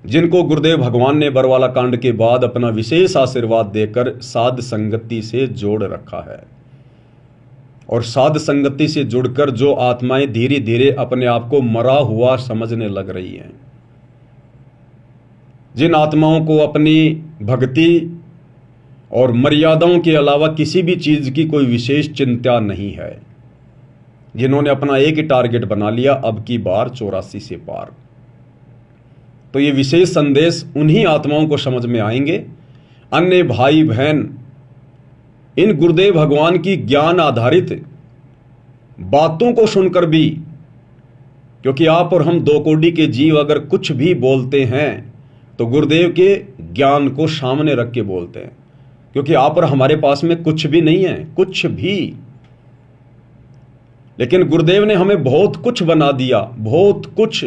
जिनको गुरुदेव भगवान ने बरवाला कांड के बाद अपना विशेष आशीर्वाद देकर साध संगति से जोड़ रखा है। और साध संगति से जुड़कर जो आत्माएं धीरे धीरे अपने आप को मरा हुआ समझने लग रही हैं, जिन आत्माओं को अपनी भक्ति और मर्यादाओं के अलावा किसी भी चीज की कोई विशेष चिंता नहीं है, जिन्होंने अपना एक ही टारगेट बना लिया, अब की बार 84 से पार, तो ये विशेष संदेश उन्हीं आत्माओं को समझ में आएंगे। अन्य भाई बहन इन गुरुदेव भगवान की ज्ञान आधारित बातों को सुनकर भी, क्योंकि आप और हम दो कोटि के जीव अगर कुछ भी बोलते हैं तो गुरुदेव के ज्ञान को सामने रख के बोलते हैं, क्योंकि आप और हमारे पास में कुछ भी नहीं है, कुछ भी। लेकिन गुरुदेव ने हमें बहुत कुछ बना दिया, बहुत कुछ।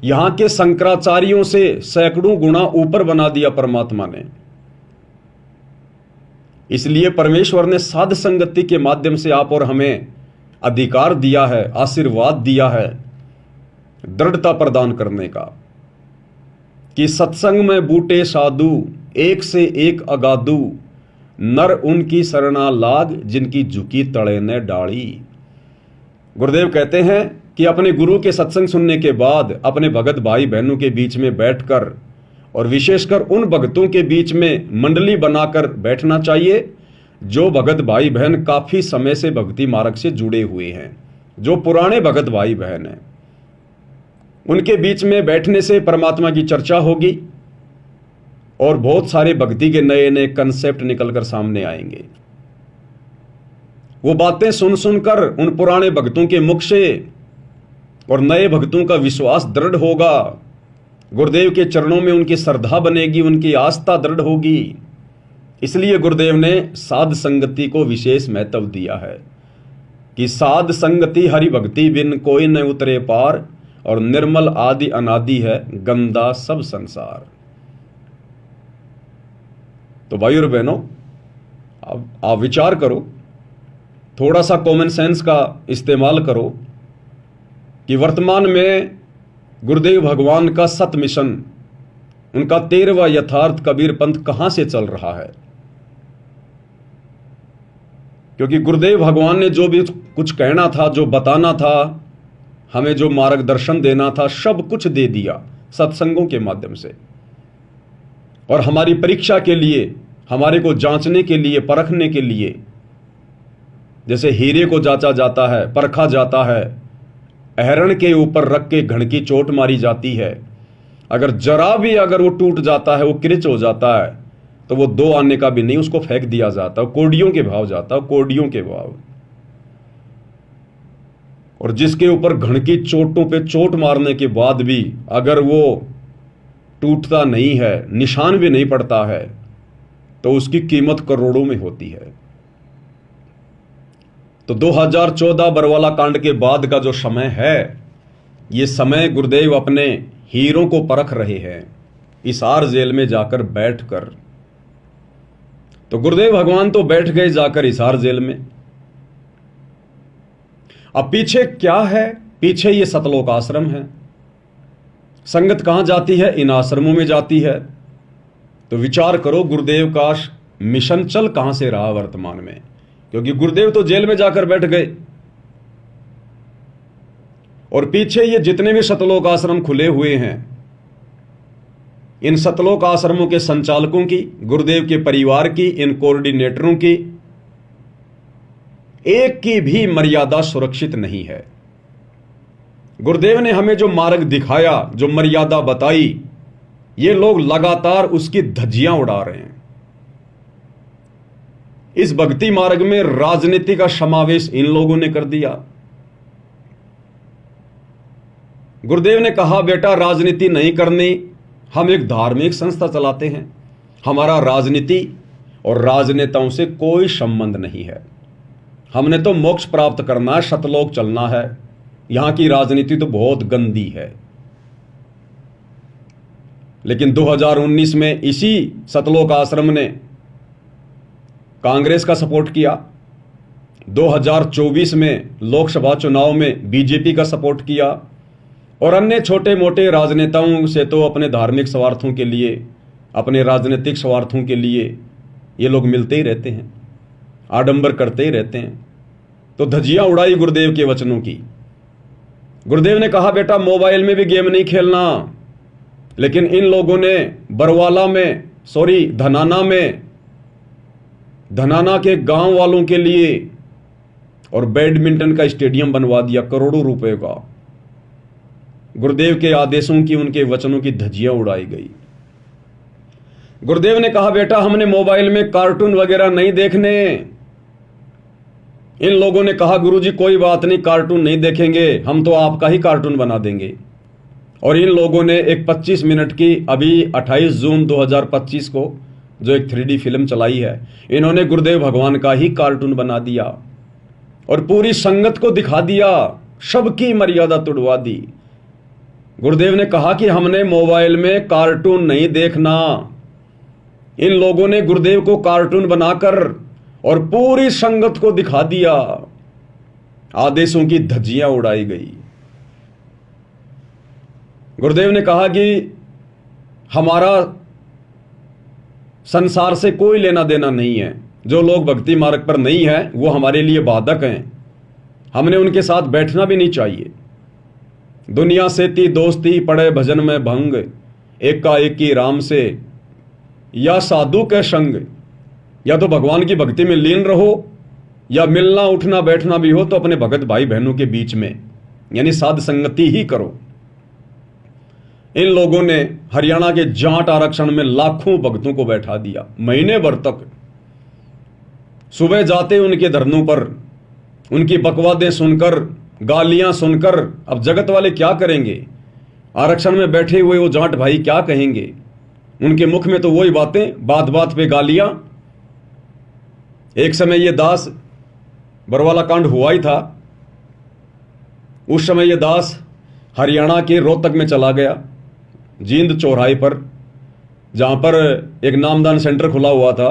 यहां के शंकराचार्यों से सैकड़ों गुना ऊपर बना दिया परमात्मा ने। इसलिए परमेश्वर ने साध संगति के माध्यम से आप और हमें अधिकार दिया है, आशीर्वाद दिया है, दृढ़ता प्रदान करने का, कि सत्संग में बूटे साधु एक से एक अगाधु, नर उनकी शरणा लाग जिनकी झुकी तड़े ने डाली। गुरुदेव कहते हैं कि अपने गुरु के सत्संग सुनने के बाद अपने भगत भाई बहनों के बीच में बैठकर, और विशेषकर उन भक्तों के बीच में मंडली बनाकर बैठना चाहिए जो भगत भाई बहन काफी समय से भक्ति मार्ग से जुड़े हुए हैं, जो पुराने भगत भाई बहन हैं। उनके बीच में बैठने से परमात्मा की चर्चा होगी और बहुत सारे भक्ति के नए नए कंसेप्ट निकलकर सामने आएंगे। वो बातें सुन सुनकर उन पुराने भक्तों के मुख से और नए भक्तों का विश्वास दृढ़ होगा, गुरुदेव के चरणों में उनकी श्रद्धा बनेगी, उनकी आस्था दृढ़ होगी। इसलिए गुरुदेव ने साध संगति को विशेष महत्व दिया है कि साध संगति हरि भक्ति बिन कोई न उतरे पार, और निर्मल आदि अनादि है गंदा सब संसार। तो भाई और बहनों, अब आप विचार करो, थोड़ा सा कॉमन सेंस का इस्तेमाल करो कि वर्तमान में गुरुदेव भगवान का सत मिशन, उनका 13वां यथार्थ कबीर पंथ कहां से चल रहा है। क्योंकि गुरुदेव भगवान ने जो भी कुछ कहना था, जो बताना था, हमें जो मार्गदर्शन देना था, सब कुछ दे दिया सत्संगों के माध्यम से। और हमारी परीक्षा के लिए, हमारे को जांचने के लिए, परखने के लिए, जैसे हीरे को जांचा जाता है, परखा जाता है, अहरण के ऊपर रख के घण की चोट मारी जाती है, अगर जरा भी अगर वो टूट जाता है, वो किरच हो जाता है, तो वो 2 आने का भी नहीं, उसको फेंक दिया जाता है, कोडियों के भाव जाता है, कोडियों के भाव। और जिसके ऊपर घण की चोटों पे चोट मारने के बाद भी अगर वो टूटता नहीं है, निशान भी नहीं पड़ता है, तो उसकी कीमत करोड़ों में होती है। तो 2014 बरवाला कांड के बाद का जो समय है, ये समय गुरुदेव अपने हीरों को परख रहे हैं हिसार जेल में जाकर बैठकर। तो गुरुदेव भगवान तो बैठ गए जाकर हिसार जेल में। अब पीछे क्या है? पीछे ये सतलोक आश्रम है। संगत कहां जाती है? इन आश्रमों में जाती है। तो विचार करो, गुरुदेव का मिशन चल कहां से रहा वर्तमान में, क्योंकि गुरुदेव तो जेल में जाकर बैठ गए। और पीछे ये जितने भी सतलोक आश्रम खुले हुए हैं, इन सतलोक आश्रमों के संचालकों की, गुरुदेव के परिवार की, इन कोऑर्डिनेटरों की एक की भी मर्यादा सुरक्षित नहीं है। गुरुदेव ने हमें जो मार्ग दिखाया, जो मर्यादा बताई, ये लोग लगातार उसकी धज्जियां उड़ा रहे हैं। इस भक्ति मार्ग में राजनीति का समावेश इन लोगों ने कर दिया। गुरुदेव ने कहा, बेटा राजनीति नहीं करनी, हम एक धार्मिक संस्था चलाते हैं, हमारा राजनीति और राजनेताओं से कोई संबंध नहीं है, हमने तो मोक्ष प्राप्त करना है, सतलोक चलना है, यहां की राजनीति तो बहुत गंदी है। लेकिन 2019 में इसी सतलोक आश्रम ने कांग्रेस का सपोर्ट किया, 2024 में लोकसभा चुनाव में बीजेपी का सपोर्ट किया, और अन्य छोटे मोटे राजनेताओं से तो अपने धार्मिक स्वार्थों के लिए, अपने राजनीतिक स्वार्थों के लिए ये लोग मिलते ही रहते हैं, आडंबर करते ही रहते हैं। तो धज्जियां उड़ाई गुरुदेव के वचनों की। गुरुदेव ने कहा बेटा मोबाइल में भी गेम नहीं खेलना, लेकिन इन लोगों ने बरवाला में, सॉरी धनाना के गांव वालों के लिए और बैडमिंटन का स्टेडियम बनवा दिया करोड़ों रुपए का। गुरुदेव के आदेशों की, उनके वचनों की धज्जियां उड़ाई गई। गुरुदेव ने कहा बेटा हमने मोबाइल में कार्टून वगैरह नहीं देखने। इन लोगों ने कहा गुरुजी कोई बात नहीं, कार्टून नहीं देखेंगे, हम तो आपका ही कार्टून बना देंगे। और इन लोगों ने एक 25 मिनट की अभी 28 जून 2025 को जो एक 3D फिल्म चलाई है, इन्होंने गुरुदेव भगवान का ही कार्टून बना दिया और पूरी संगत को दिखा दिया, सबकी मर्यादा तुड़वा दी। गुरुदेव ने कहा कि हमने मोबाइल में कार्टून नहीं देखना। इन लोगों ने गुरुदेव को कार्टून बनाकर और पूरी संगत को दिखा दिया। आदेशों की धज्जियां उड़ाई गई। गुरुदेव ने कहा कि हमारा संसार से कोई लेना देना नहीं है, जो लोग भक्ति मार्ग पर नहीं है वो हमारे लिए बाधक हैं, हमने उनके साथ बैठना भी नहीं चाहिए। दुनिया से ती दोस्ती पड़े भजन में भंग, एकाएकी राम से या साधु के संग। या तो भगवान की भक्ति में लीन रहो, या मिलना उठना बैठना भी हो तो अपने भगत भाई बहनों के बीच में, यानी साध संगति ही करो। इन लोगों ने हरियाणा के जाट आरक्षण में लाखों भक्तों को बैठा दिया, महीने भर तक। सुबह जाते उनके धरनों पर, उनकी बकवादें सुनकर, गालियां सुनकर, अब जगत वाले क्या करेंगे? आरक्षण में बैठे हुए वो जाट भाई क्या कहेंगे? उनके मुख में तो वही बातें, बात बात पे गालियां। एक समय ये दास, बरवाला कांड हुआ ही था, उस समय ये दास हरियाणा के रोहतक में चला गया, जींद चौराहे पर, जहां पर एक नामदान सेंटर खुला हुआ था,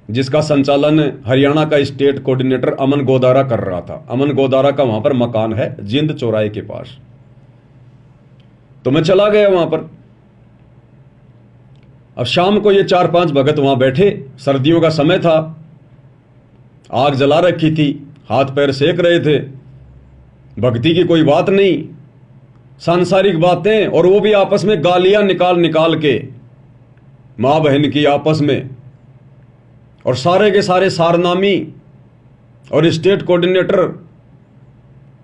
जिसका संचालन हरियाणा का स्टेट कोऑर्डिनेटर अमन गोदारा कर रहा था। अमन गोदारा का वहां पर मकान है जींद चौराहे के पास। तो मैं चला गया वहां पर। अब शाम को ये 4-5 भगत वहां बैठे, सर्दियों का समय था, आग जला रखी थी, हाथ पैर सेक रहे थे। भक्ति की कोई बात नहीं, सांसारिक बातें, और वो भी आपस में गालियां निकाल निकाल के, मां बहन की आपस में, और सारे के सारे सारनामी और स्टेट कोऑर्डिनेटर।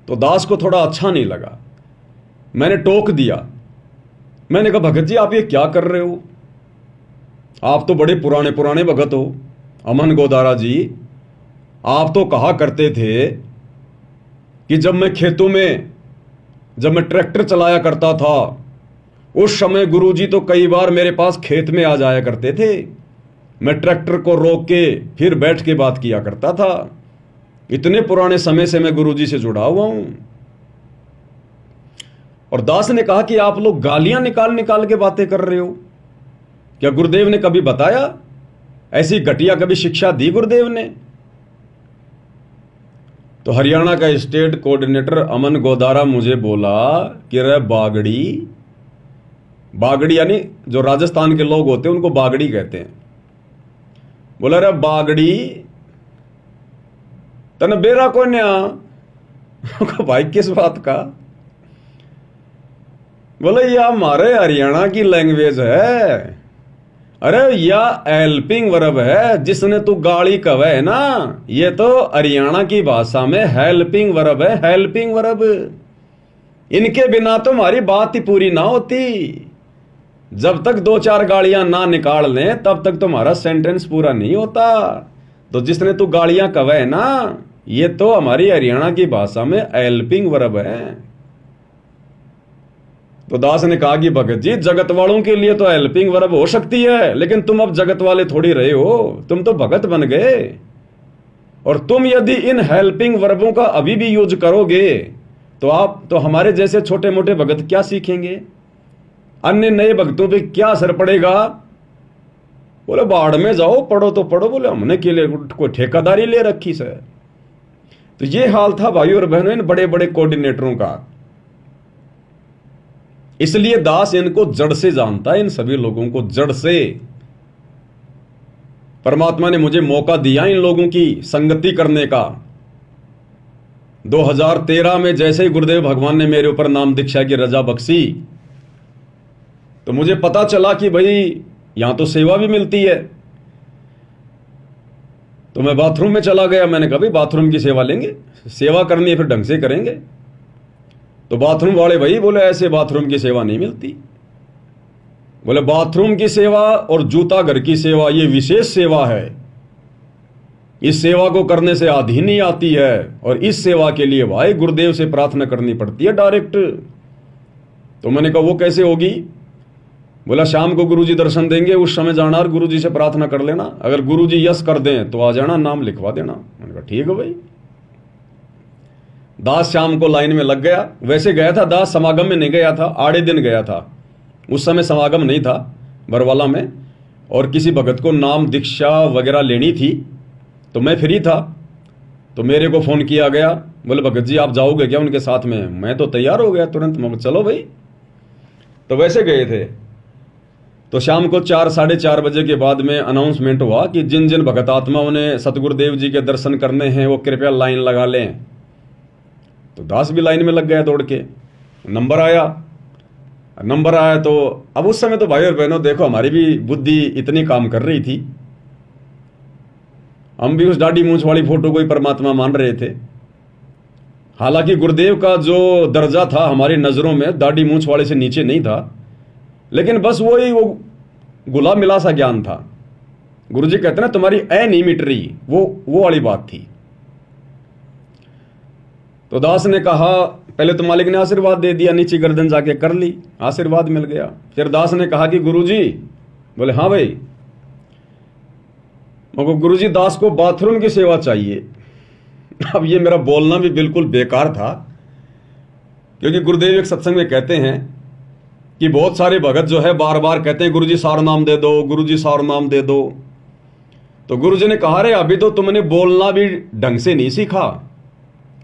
तो दास को थोड़ा अच्छा नहीं लगा, मैंने टोक दिया। मैंने कहा भगत जी आप ये क्या कर रहे हो? आप तो बड़े पुराने पुराने भगत हो। अमन गोदारा जी, आप तो कहा करते थे कि जब मैं खेतों में, जब मैं ट्रैक्टर चलाया करता था, उस समय गुरुजी तो कई बार मेरे पास खेत में आ जाया करते थे। मैं ट्रैक्टर को रोक के फिर बैठ के बात किया करता था। इतने पुराने समय से मैं गुरुजी से जुड़ा हुआ हूं। और दास ने कहा कि आप लोग गालियां निकाल निकाल के बातें कर रहे हो। क्या गुरुदेव ने कभी बताया? ऐसी घटिया कभी शिक्षा दी गुरुदेव ने? तो हरियाणा का स्टेट कोऑर्डिनेटर अमन गोदारा मुझे बोला कि रे बागड़ी, बागड़ी यानी जो राजस्थान के लोग होते हैं उनको बागड़ी कहते हैं। बोला रे बागड़ी तने बेरा को न्या। भाई किस बात का? बोले ये हमारे हरियाणा की लैंग्वेज है। अरे या हेल्पिंग वर्ब है, जिसने तू गाली कवे है ना, ये तो हरियाणा की भाषा में हेल्पिंग वर्ब है, हेल्पिंग वर्ब। इनके बिना तो हमारी बात ही पूरी ना होती। जब तक 2-4 गालियां ना निकाल लें तब तक तुम्हारा सेंटेंस पूरा नहीं होता। तो जिसने तू गालियां कवे है ना, ये तो हमारी हरियाणा की भाषा में हेल्पिंग वर्ब है। तो दास ने कहा कि भगत जी जगत वालों के लिए तो हेल्पिंग वर्ब हो सकती है, लेकिन तुम अब जगत वाले थोड़ी रहे हो, तुम तो भगत बन गए। और तुम यदि इन हेल्पिंग वर्बों का अभी भी यूज करोगे तो हमारे जैसे छोटे मोटे भगत क्या सीखेंगे? अन्य नए भक्तों पे क्या असर पड़ेगा? बोले बाढ़ में जाओ, पढ़ो तो पढ़ो। बोले हमने के लिए कोई ठेकेदारी ले रखी से। तो ये हाल था भाई और बहनों इन बड़े बड़े कोऑर्डिनेटरों का। इसलिए दास इनको जड़ से जानता है, इन सभी लोगों को जड़ से। परमात्मा ने मुझे मौका दिया इन लोगों की संगति करने का। 2013 में जैसे ही गुरुदेव भगवान ने मेरे ऊपर नाम दीक्षा की रजा बख्शी, तो मुझे पता चला कि भाई यहां तो सेवा भी मिलती है। तो मैं बाथरूम में चला गया। मैंने कहा भाई बाथरूम की सेवा लेंगे, सेवा करनी है फिर ढंग से करेंगे। तो बाथरूम वाले भाई बोले ऐसे बाथरूम की सेवा नहीं मिलती। बोले बाथरूम की सेवा और जूता घर की सेवा ये विशेष सेवा है, इस सेवा को करने से आधी नहीं आती है, और इस सेवा के लिए भाई गुरुदेव से प्रार्थना करनी पड़ती है डायरेक्ट। तो मैंने कहा वो कैसे होगी? बोला शाम को गुरुजी दर्शन देंगे, उस समय जाना और गुरुजी से प्रार्थना कर लेना, अगर गुरुजी यस कर दें तो आ जाना, नाम लिखवा देना। मैंने कहा ठीक है भाई। दास शाम को लाइन में लग गया। वैसे गया था दास, समागम में नहीं गया था, आड़े दिन गया था। उस समय समागम नहीं था बरवाला में, और किसी भगत को नाम दीक्षा वगैरह लेनी थी, तो मैं फ्री था। तो मेरे को फ़ोन किया गया, बोले भगत जी आप जाओगे क्या उनके साथ में? मैं तो तैयार हो गया तुरंत, मैं चलो भाई। तो वैसे गए थे। तो शाम को 4 साढ़े 4 बजे के बाद में अनाउंसमेंट हुआ कि जिन जिन भगत आत्माओं ने सतगुरुदेव जी के दर्शन करने हैं वो कृपया लाइन लगा लें। तो दास भी लाइन में लग गया दौड़ के। नंबर आया तो अब उस समय तो भाई और बहनों देखो हमारी भी बुद्धि इतनी काम कर रही थी, हम भी उस दाढ़ी मूंछ वाली फोटो को ही परमात्मा मान रहे थे। हालांकि गुरुदेव का जो दर्जा था हमारी नजरों में दाढ़ी मूंछ वाले से नीचे नहीं था, लेकिन बस वो गुलाम मिला सा ज्ञान था। गुरुजी कहते ना तुम्हारी ऐ नहीं मिट रही, वो वाली बात थी। तो दास ने कहा पहले तो मालिक ने आशीर्वाद दे दिया, नीचे गर्दन जाके कर ली, आशीर्वाद मिल गया। फिर दास ने कहा कि गुरुजी, बोले हाँ भाई। मगर गुरुजी दास को बाथरूम की सेवा चाहिए। अब ये मेरा बोलना भी बिल्कुल बेकार था, क्योंकि गुरुदेव एक सत्संग में कहते हैं कि बहुत सारे भगत जो है बार बार कहते हैं गुरुजी सार नाम दे दो, गुरुजी सार नाम दे दो। तो गुरुजी ने कहा रे अभी तो तुमने बोलना भी ढंग से नहीं सीखा,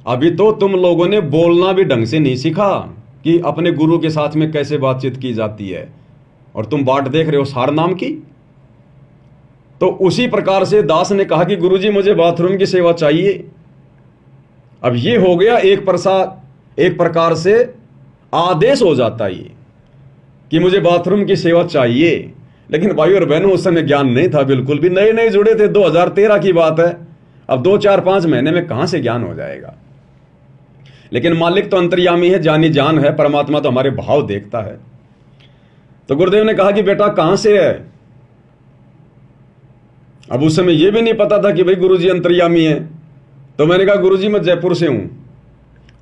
अभी तो तुम लोगों ने बोलना भी ढंग से नहीं सीखा कि अपने गुरु के साथ में कैसे बातचीत की जाती है, और तुम बाट देख रहे हो सार नाम की। तो उसी प्रकार से दास ने कहा कि गुरुजी मुझे बाथरूम की सेवा चाहिए। अब ये हो गया एक प्रकार से आदेश हो जाता है ये कि मुझे बाथरूम की सेवा चाहिए। लेकिन भाई और बहनों उस समय ज्ञान नहीं था, बिल्कुल भी नए नए जुड़े थे, 2013 की बात है। अब 2-4-5 महीने में कहां से ज्ञान हो जाएगा। लेकिन मालिक तो अंतर्यामी है, जानी जान है, परमात्मा तो हमारे भाव देखता है। तो गुरुदेव ने कहा कि बेटा कहां से है? अब उस समय यह भी नहीं पता था कि भाई गुरुजी अंतर्यामी है। तो मैंने कहा गुरुजी मैं जयपुर से हूं।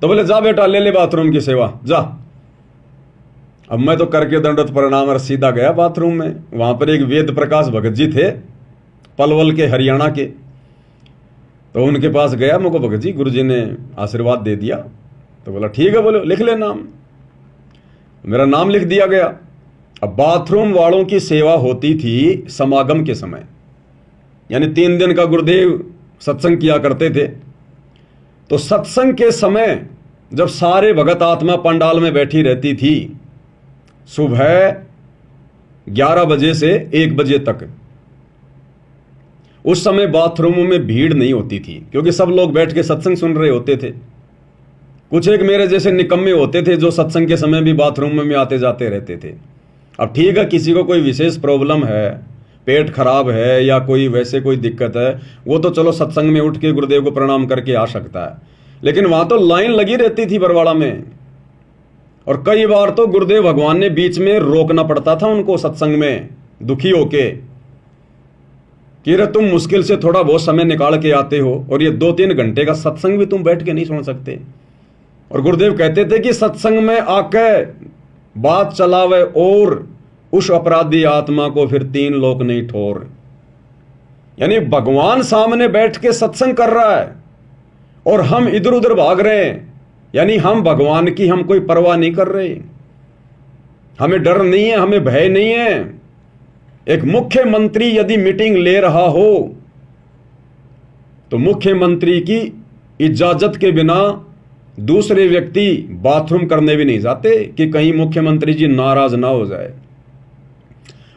तो बोले जा बेटा ले बाथरूम की सेवा जा। अब मैं तो करके दंडवत प्रणाम और सीधा गया बाथरूम में। वहां पर एक वेद प्रकाश भगत जी थे, पलवल के, हरियाणा के। तो उनके पास गया, मुझको भगत जी गुरुजी ने आशीर्वाद दे दिया। तो बोला ठीक है, बोलो लिख ले नाम। मेरा नाम लिख दिया गया। अब बाथरूम वालों की सेवा होती थी समागम के समय, यानी 3 दिन का गुरुदेव सत्संग किया करते थे। तो सत्संग के समय जब सारे भगत आत्मा पंडाल में बैठी रहती थी, सुबह 11 बजे से 1 बजे तक, उस समय बाथरूमों में भीड़ नहीं होती थी, क्योंकि सब लोग बैठ के सत्संग सुन रहे होते थे। कुछ एक मेरे जैसे निकम्मे होते थे जो सत्संग के समय भी बाथरूम में आते जाते रहते थे। अब ठीक है, किसी को कोई विशेष प्रॉब्लम है, पेट खराब है या कोई वैसे कोई दिक्कत है, वो तो चलो सत्संग में उठ के गुरुदेव को प्रणाम करके आ सकता है। लेकिन वहां तो लाइन लगी रहती थी बरवाड़ा में, और कई बार तो गुरुदेव भगवान ने बीच में रोकना पड़ता था उनको सत्संग में, दुखी होके कि रे तुम मुश्किल से थोड़ा बहुत समय निकाल के आते हो, और ये 2-3 घंटे का सत्संग भी तुम बैठ के नहीं सुन सकते। और गुरुदेव कहते थे कि सत्संग में आके बात चलावे और उस अपराधी आत्मा को फिर 3 लोक नहीं ठोर। यानी भगवान सामने बैठ के सत्संग कर रहा है और हम इधर उधर भाग रहे हैं, यानी हम भगवान की हम कोई परवाह नहीं कर रहे, हमें डर नहीं है, हमें भय नहीं है। एक मुख्यमंत्री यदि मीटिंग ले रहा हो तो मुख्यमंत्री की इजाजत के बिना दूसरे व्यक्ति बाथरूम करने भी नहीं जाते कि कहीं मुख्यमंत्री जी नाराज ना हो जाए।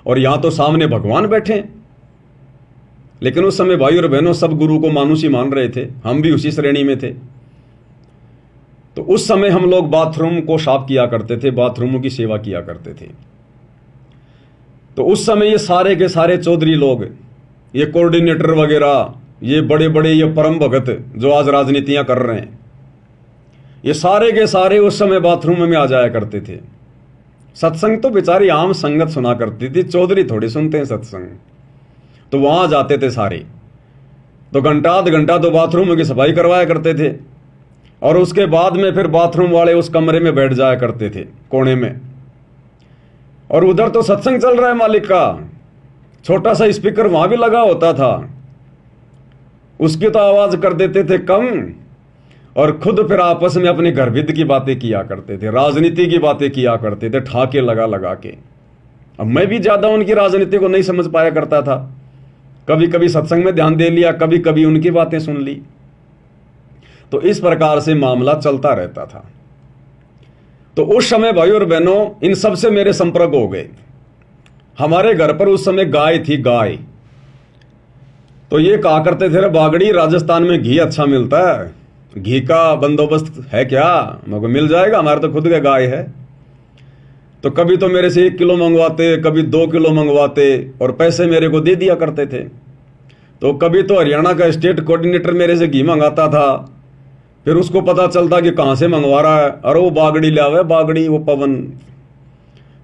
और यहां तो सामने भगवान बैठे। लेकिन उस समय भाई और बहनों सब गुरु को मानुष ही मान रहे थे, हम भी उसी श्रेणी में थे। तो उस समय हम लोग बाथरूम को साफ किया करते थे, बाथरूमों की सेवा किया करते थे। तो उस समय ये सारे के सारे चौधरी लोग, ये कोऑर्डिनेटर वगैरह, ये बड़े बड़े ये परम भगत जो आज राजनीतियां कर रहे हैं, ये सारे के सारे उस समय बाथरूम में आ जाया करते थे। सत्संग तो बेचारी आम संगत सुना करती थी, चौधरी थोड़ी सुनते हैं सत्संग। तो वहां जाते थे सारे, तो घंटा आध घंटा तो बाथरूम की सफाई करवाया करते थे। और उसके बाद में फिर बाथरूम वाले उस कमरे में बैठ जाया करते थे कोने में। और उधर तो सत्संग चल रहा है मालिक का, छोटा सा स्पीकर वहां भी लगा होता था, उसकी तो आवाज कर देते थे कम। और खुद फिर आपस में अपने घर विद की बातें किया करते थे, राजनीति की बातें किया करते थे, ठाके लगा लगा के। अब मैं भी ज्यादा उनकी राजनीति को नहीं समझ पाया करता था, कभी कभी सत्संग में ध्यान दे लिया, कभी कभी उनकी बातें सुन ली। तो इस प्रकार से मामला चलता रहता था। तो उस समय भाई और बहनों इन सब से मेरे संपर्क हो गए। हमारे घर पर उस समय गाय थी, गाय। तो ये कहा करते थे, बागड़ी राजस्थान में घी अच्छा मिलता है, घी का बंदोबस्त है क्या? मगर मिल जाएगा, हमारे तो खुद का गाय है। तो कभी तो मेरे से 1 किलो मंगवाते, कभी 2 किलो मंगवाते, और पैसे मेरे को दे दिया करते थे। तो कभी तो हरियाणा का स्टेट कोऑर्डिनेटर मेरे से घी मंगाता था, फिर उसको पता चलता कि कहाँ से मंगवा रहा है, अरे वो बागड़ी ले आवे, बागड़ी वो पवन।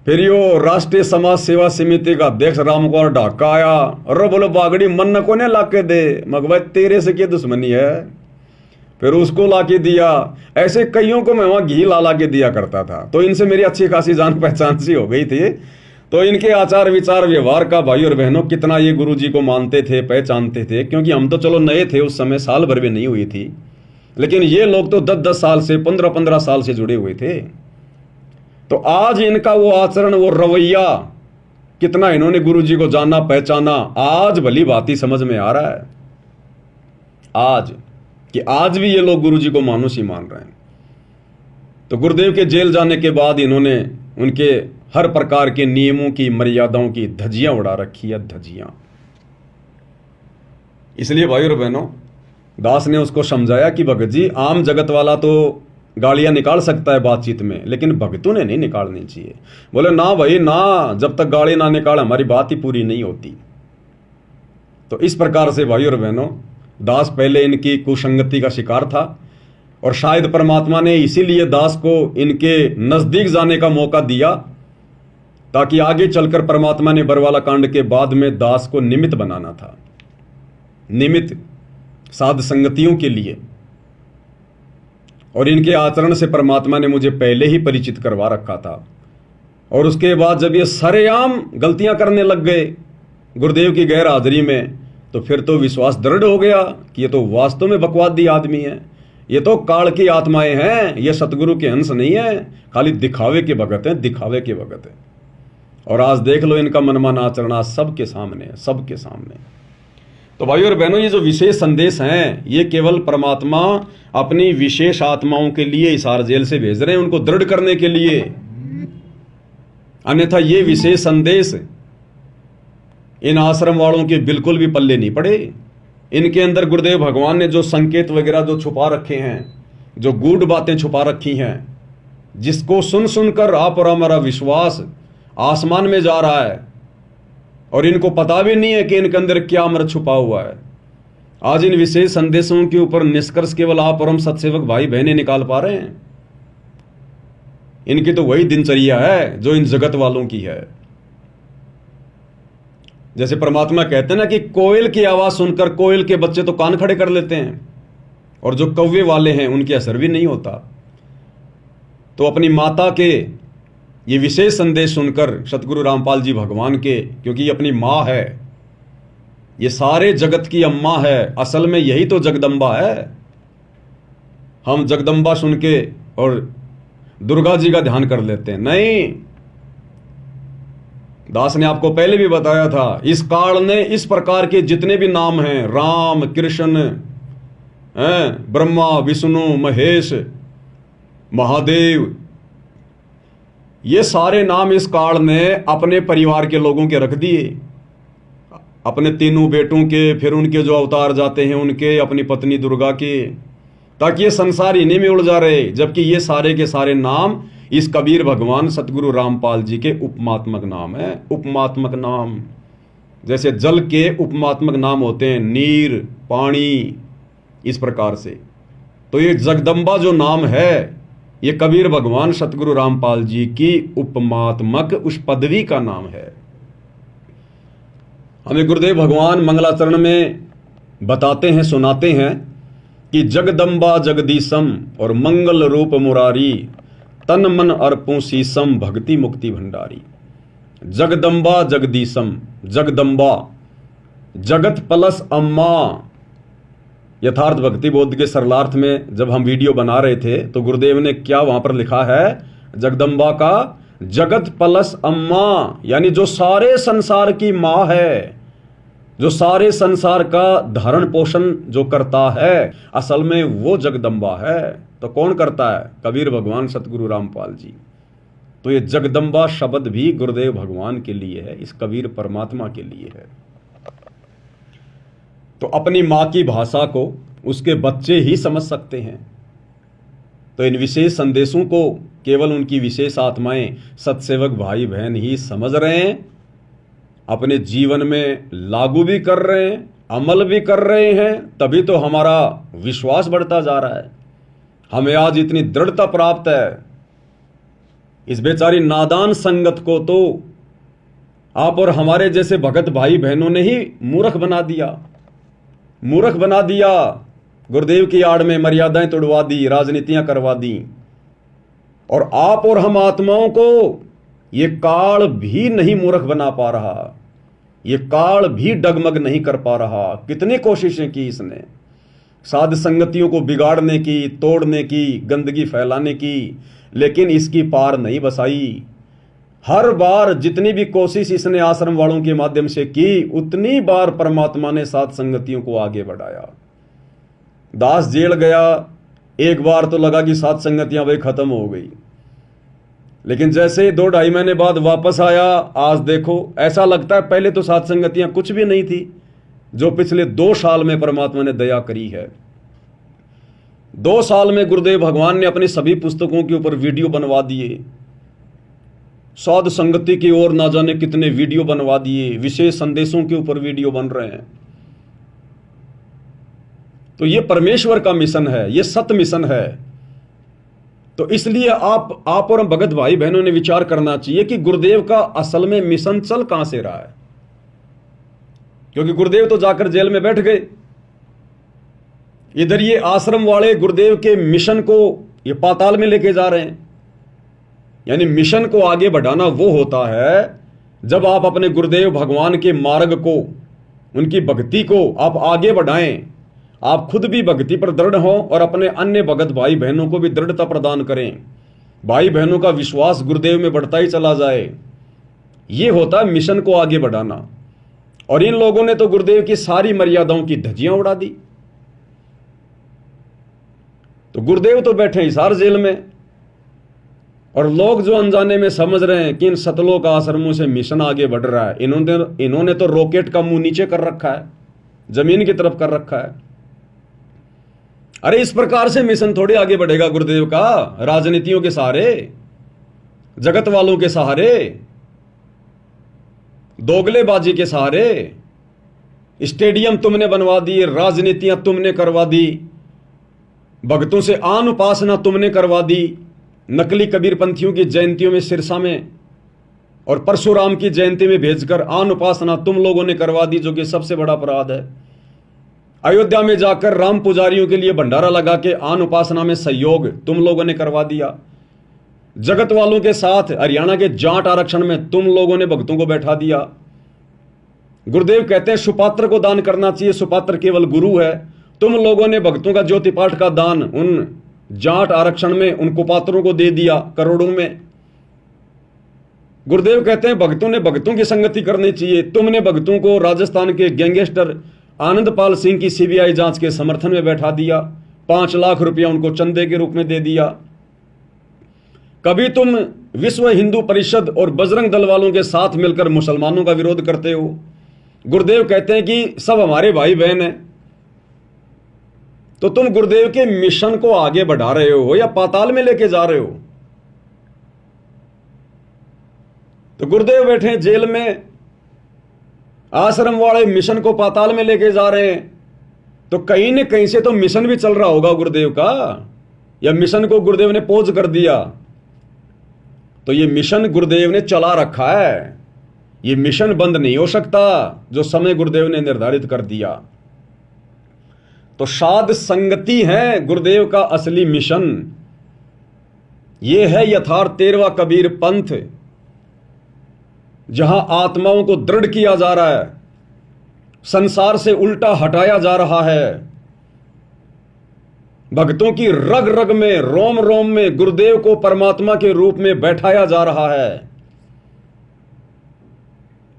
फिर यो राष्ट्रीय समाज सेवा समिति का अध्यक्ष राम कुमार ढाका आया, अरे बोलो बागड़ी मन को ने ला के दे, मगर तेरे से क्या दुश्मनी है? फिर उसको ला के दिया। ऐसे कईयों को मैं वहां घी ला के दिया करता था। तो इनसे मेरी अच्छी खासी जान पहचान सी हो गई थी। तो इनके आचार विचार व्यवहार का भाई और बहनों कितना ये गुरु जी को मानते थे, पहचानते थे। क्योंकि हम तो चलो नए थे उस समय, साल भर भी नहीं हुई थी, लेकिन ये लोग तो 10-10 साल से, 15-15 साल से जुड़े हुए थे। तो आज इनका वो आचरण, वो रवैया, कितना इन्होंने गुरु जी को जाना पहचाना, आज भली बात ही समझ में आ रहा है। आज कि आज भी ये लोग गुरु जी को मानुष ही मान रहे हैं। तो गुरुदेव के जेल जाने के बाद इन्होंने उनके हर प्रकार के नियमों की, मर्यादाओं की धज्जियां उड़ा रखी है, धज्जियां। इसलिए भाई और बहनों, दास ने उसको समझाया कि भगत जी, आम जगत वाला तो गालियां निकाल सकता है बातचीत में, लेकिन भक्तों ने नहीं निकालनी चाहिए। बोले ना भाई ना, जब तक गाली ना निकाले हमारी बात ही पूरी नहीं होती। तो इस प्रकार से भाई और बहनों, दास पहले इनकी कुसंगति का शिकार था, और शायद परमात्मा ने इसीलिए दास को इनके नजदीक जाने का मौका दिया, ताकि आगे चलकर परमात्मा ने बरवाला कांड के बाद में दास को निमित्त बनाना था, निमित्त साध संगतियों के लिए। और इनके आचरण से परमात्मा ने मुझे पहले ही परिचित करवा रखा था। और उसके बाद जब ये सरेआम गलतियां करने लग गए गुरुदेव की गैर हाजिरी में, तो फिर तो विश्वास दृढ़ हो गया कि ये तो वास्तव में बकवादी आदमी है, ये तो काल की आत्माएं हैं, ये सतगुरु के अंश नहीं है, खाली दिखावे के भगत हैं, दिखावे के भगत हैं। और आज देख लो इनका मनमाना आचरण आज सबके सामने, सबके सामने। तो भाई और बहनों, ये जो विशेष संदेश हैं, ये केवल परमात्मा अपनी विशेष आत्माओं के लिए हिसार जेल से भेज रहे हैं, उनको दृढ़ करने के लिए। अन्यथा ये विशेष संदेश इन आश्रम वालों के बिल्कुल भी पल्ले नहीं पड़े। इनके अंदर गुरुदेव भगवान ने जो संकेत वगैरह जो छुपा रखे हैं, जो गूढ़ बातें छुपा रखी हैं, जिसको सुन सुनकर आप और हमारा विश्वास आसमान में जा रहा है, और इनको पता भी नहीं है कि इनके अंदर क्या अमृत छुपा हुआ है। आज इन विशेष संदेशों के ऊपर निष्कर्ष केवल आप और हम सत्सेवक भाई बहनें निकाल पा रहे हैं। इनकी तो वही दिनचर्या है जो इन जगत वालों की है। जैसे परमात्मा कहते हैं ना कि कोयल की आवाज सुनकर कोयल के बच्चे तो कान खड़े कर लेते हैं, और जो कौवे वाले हैं उनके असर भी नहीं होता। तो अपनी माता के ये विशेष संदेश सुनकर सतगुरु रामपाल जी भगवान के, क्योंकि ये अपनी माँ है, ये सारे जगत की अम्मा है, असल में यही तो जगदम्बा है। हम जगदम्बा सुन के और दुर्गा जी का ध्यान कर लेते हैं, नहीं। दास ने आपको पहले भी बताया था, इस काल ने इस प्रकार के जितने भी नाम हैं, राम, कृष्ण, ब्रह्मा, विष्णु, महेश, महादेव, ये सारे नाम इस काल ने अपने परिवार के लोगों के रख दिए, अपने तीनों बेटों के, फिर उनके जो अवतार जाते हैं उनके, अपनी पत्नी दुर्गा के, ताकि ये संसार इन्हीं में उलझा रहे। जबकि ये सारे के सारे नाम इस कबीर भगवान सतगुरु रामपाल जी के उपमात्मक नाम है। उपमात्मक नाम, जैसे जल के उपमात्मक नाम होते हैं, नीर, पानी, इस प्रकार से। तो ये जगदम्बा जो नाम है, ये कबीर भगवान सतगुरु रामपाल जी की उपमात्मक उस पदवी का नाम है। हमें गुरुदेव भगवान मंगलाचरण में बताते हैं, सुनाते हैं कि जगदम्बा जगदीशम और मंगल रूप मुरारी, तन मन अर्पूं शीसम भक्ति मुक्ति भंडारी। जगदम्बा जगदीशम, जगदम्बा जगत प्लस अम्मा। यथार्थ भक्ति बोध के सरलार्थ में जब हम वीडियो बना रहे थे तो गुरुदेव ने क्या वहां पर लिखा है, जगदम्बा का जगत प्लस अम्मा, यानी जो सारे संसार की मां है, जो सारे संसार का धारण पोषण जो करता है, असल में वो जगदम्बा है। तो कौन करता है? कबीर भगवान सतगुरु रामपाल जी। तो ये जगदम्बा शब्द भी गुरुदेव भगवान के लिए है, इस कबीर परमात्मा के लिए है। तो अपनी मां की भाषा को उसके बच्चे ही समझ सकते हैं। तो इन विशेष संदेशों को केवल उनकी विशेष आत्माएं, सत्सेवक भाई बहन ही समझ रहे हैं, अपने जीवन में लागू भी कर रहे हैं, अमल भी कर रहे हैं। तभी तो हमारा विश्वास बढ़ता जा रहा है, हमें आज इतनी दृढ़ता प्राप्त है। इस बेचारी नादान संगत को तो आप और हमारे जैसे भगत भाई बहनों ने ही मूर्ख बना दिया, मूर्ख बना दिया। गुरुदेव की आड़ में मर्यादाएं तोड़वा दी, राजनीतियां करवा दी। और आप और हम आत्माओं को ये काल भी नहीं मूर्ख बना पा रहा, ये काल भी डगमग नहीं कर पा रहा। कितनी कोशिशें की इसने, साध संगतियों को बिगाड़ने की, तोड़ने की, गंदगी फैलाने की, लेकिन इसकी पार नहीं बसाई। हर बार जितनी भी कोशिश इसने आश्रम वालों के माध्यम से की, उतनी बार परमात्मा ने साध संगतियों को आगे बढ़ाया। दास जेल गया, एक बार तो लगा कि साध संगतियां भाई खत्म हो गई, लेकिन जैसे ही 2-2.5 महीने बाद वापस आया, आज देखो ऐसा लगता है पहले तो साध संगतियां कुछ भी नहीं थी, जो पिछले 2 साल में परमात्मा ने दया करी है। 2 साल में गुरुदेव भगवान ने अपनी सभी पुस्तकों के ऊपर वीडियो बनवा दिए, साध संगति की ओर ना जाने कितने वीडियो बनवा दिए, विशेष संदेशों के ऊपर वीडियो बन रहे हैं। तो ये परमेश्वर का मिशन है, ये सत्य मिशन है। तो इसलिए आप और हम भगत भाई बहनों ने विचार करना चाहिए कि गुरुदेव का असल में मिशन चल कहां से रहा है। क्योंकि गुरुदेव तो जाकर जेल में बैठ गए, इधर ये आश्रम वाले गुरुदेव के मिशन को ये पाताल में लेके जा रहे हैं। यानी मिशन को आगे बढ़ाना वो होता है जब आप अपने गुरुदेव भगवान के मार्ग को, उनकी भक्ति को आप आगे बढ़ाएं, आप खुद भी भक्ति पर दृढ़ हो और अपने अन्य भगत भाई बहनों को भी दृढ़ता प्रदान करें। भाई बहनों का विश्वास गुरुदेव में बढ़ता ही चला जाए, ये होता है मिशन को आगे बढ़ाना। और इन लोगों ने तो गुरुदेव की सारी मर्यादाओं की धज्जियां उड़ा दी। तो गुरुदेव तो बैठे हिसार जेल में, और लोग जो अनजाने में समझ रहे हैं कि इन सतलोक आश्रमों से मिशन आगे बढ़ रहा है, इन्होंने तो रॉकेट का मुंह नीचे कर रखा है, जमीन की तरफ कर रखा है। अरे इस प्रकार से मिशन थोड़ी आगे बढ़ेगा गुरुदेव का, राजनीतियों के सहारे, जगत वालों के सहारे, दोगलेबाजी के सहारे। स्टेडियम तुमने बनवा दिए, राजनीतियां तुमने करवा दी, भक्तों से आन उपासना तुमने करवा दी, नकली कबीरपंथियों की जयंतियों में सिरसा में और परशुराम की जयंती में भेजकर आन उपासना तुम लोगों ने करवा दी, जो कि सबसे बड़ा अपराध है। अयोध्या में जाकर राम पुजारियों के लिए भंडारा लगा के आन उपासना में सहयोग तुम लोगों ने करवा दिया। जगत वालों के साथ हरियाणा के जाट आरक्षण में तुम लोगों ने भक्तों को बैठा दिया। गुरुदेव कहते हैं सुपात्र को दान करना चाहिए, सुपात्र केवल गुरु है। तुम लोगों ने भक्तों का ज्योति पाठ का दान उन जाट आरक्षण में उन कुपात्रों को दे दिया करोड़ों में। गुरुदेव कहते हैं भक्तों ने भक्तों की संगति करनी चाहिए। तुमने भक्तों को राजस्थान के गैंगस्टर आनंदपाल सिंह की सीबीआई जांच के समर्थन में बैठा दिया, 5 लाख रुपया उनको चंदे के रूप में दे दिया। कभी तुम विश्व हिंदू परिषद और बजरंग दल वालों के साथ मिलकर मुसलमानों का विरोध करते हो। गुरुदेव कहते हैं कि सब हमारे भाई बहन हैं, तो तुम गुरुदेव के मिशन को आगे बढ़ा रहे हो या पाताल में लेके जा रहे हो? तो गुरुदेव बैठे हैं जेल में, आश्रम वाले मिशन को पाताल में लेके जा रहे हैं, तो कहीं न कहीं से तो मिशन भी चल रहा होगा गुरुदेव का, या मिशन को गुरुदेव ने पोज कर दिया? तो ये मिशन गुरुदेव ने चला रखा है, ये मिशन बंद नहीं हो सकता जो समय गुरुदेव ने निर्धारित कर दिया। तो साध संगति है गुरुदेव का असली मिशन। यह है यथार्थ 13वां कबीर पंथ, जहां आत्माओं को दृढ़ किया जा रहा है, संसार से उल्टा हटाया जा रहा है, भक्तों की रग रग में, रोम रोम में गुरुदेव को परमात्मा के रूप में बैठाया जा रहा है।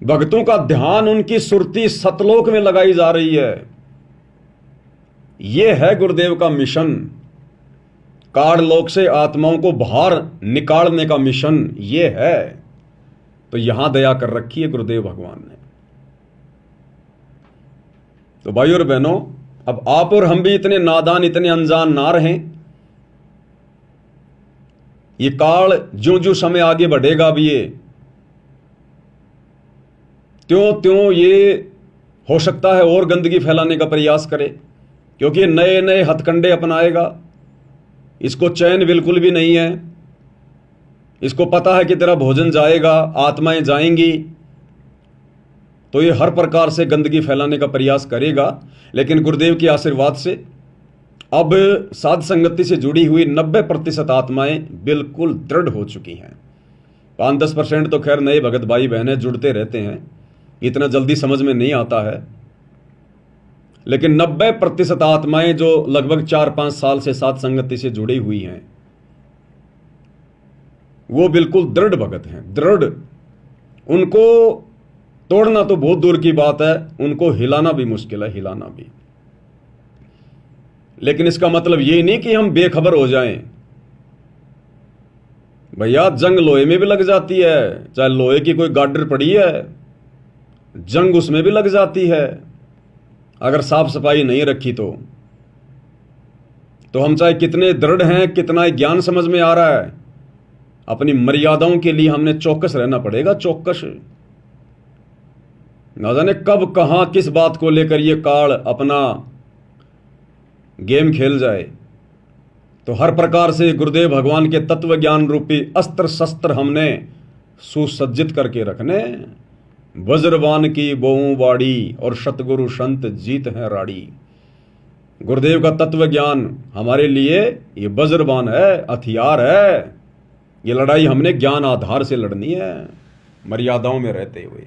भक्तों का ध्यान, उनकी सुरती सतलोक में लगाई जा रही है। यह है गुरुदेव का मिशन, काललोक से आत्माओं को बाहर निकालने का मिशन यह है। तो यहां दया कर रखी है गुरुदेव भगवान ने। तो भाइयों और बहनों, अब आप और हम भी इतने नादान, इतने अनजान ना रहें। ये काल ज्यों ज्यों समय आगे बढ़ेगा भी, ये त्यों त्यों ये हो सकता है और गंदगी फैलाने का प्रयास करे, क्योंकि नए नए हथकंडे अपनाएगा। इसको चैन बिल्कुल भी नहीं है। इसको पता है कि तेरा भोजन जाएगा, आत्माएं जाएंगी, तो ये हर प्रकार से गंदगी फैलाने का प्रयास करेगा। लेकिन गुरुदेव के आशीर्वाद से अब साध संगति से जुड़ी हुई 90% आत्माएं बिल्कुल दृढ़ हो चुकी हैं। 5-10% तो खैर नए भगत भाई बहनें जुड़ते रहते हैं, इतना जल्दी समझ में नहीं आता है। लेकिन 90% आत्माएं जो लगभग 4-5 साल से साध संगति से जुड़ी हुई हैं, वो बिल्कुल दृढ़ भगत हैं, दृढ़। उनको तोड़ना तो बहुत दूर की बात है, उनको हिलाना भी मुश्किल है, हिलाना भी। लेकिन इसका मतलब ये नहीं कि हम बेखबर हो जाएं। भैया, जंग लोहे में भी लग जाती है, चाहे लोहे की कोई गाडर पड़ी है, जंग उसमें भी लग जाती है अगर साफ सफाई नहीं रखी तो हम चाहे कितने दृढ़ हैं, कितना ज्ञान समझ में आ रहा है, अपनी मर्यादाओं के लिए हमने चौकस रहना पड़ेगा, चौकस। ना जाने कब कहां किस बात को लेकर ये काल अपना गेम खेल जाए। तो हर प्रकार से गुरुदेव भगवान के तत्व ज्ञान रूपी अस्त्र शस्त्र हमने सुसज्जित करके रखने। वज्रवान की बोऊं बाड़ी और सतगुरु संत जीत है राड़ी। गुरुदेव का तत्व ज्ञान हमारे लिए ये वज्रवान है, हथियार है। ये लड़ाई हमने ज्ञान आधार से लड़नी है, मर्यादाओं में रहते हुए।